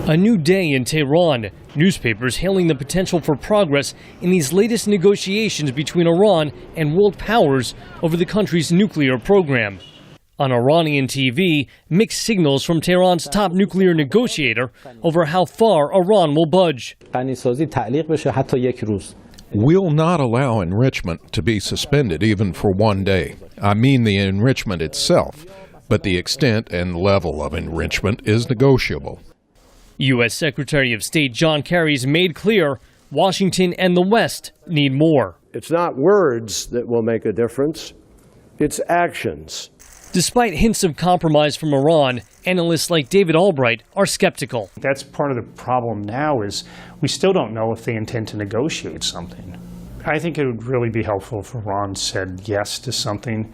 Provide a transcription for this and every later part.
A new day in Tehran. Newspapers hailing the potential for progress in these latest negotiations between Iran and world powers over the country's nuclear program. On Iranian TV, mixed signals from Tehran's top nuclear negotiator over how far Iran will budge. We'll not allow enrichment to be suspended even for one day. I mean the enrichment itself, but the extent and level of enrichment is negotiable. U.S. Secretary of State John Kerry's made clear Washington and the West need more. It's not words that will make a difference, it's actions. Despite hints of compromise from Iran, analysts like David Albright are skeptical. That's part of the problem now is we still don't know if they intend to negotiate something. I think it would really be helpful if Iran said yes to something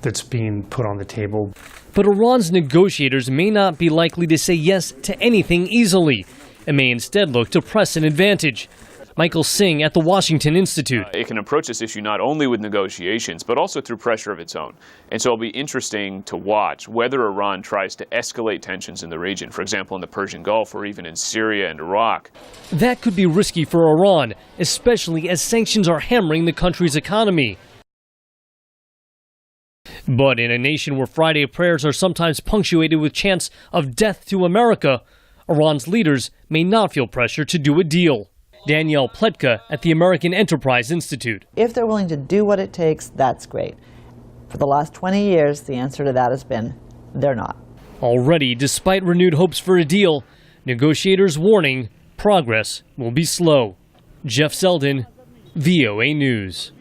that's being put on the table. But Iran's negotiators may not be likely to say yes to anything easily, and may instead look to press an advantage. Michael Singh at the Washington Institute. It can approach this issue not only with negotiations, but also through pressure of its own. And so it'll be interesting to watch whether Iran tries to escalate tensions in the region, for example, in the Persian Gulf or even in Syria and Iraq. That could be risky for Iran, especially as sanctions are hammering the country's economy. But in a nation where Friday prayers are sometimes punctuated with chants of death to America, Iran's leaders may not feel pressure to do a deal. Danielle Pletka at the American Enterprise Institute. If they're willing to do what it takes, that's great. For the last 20 years, the answer to that has been, they're not. Already, despite renewed hopes for a deal, negotiators warning progress will be slow. Jeff Seldin, VOA News.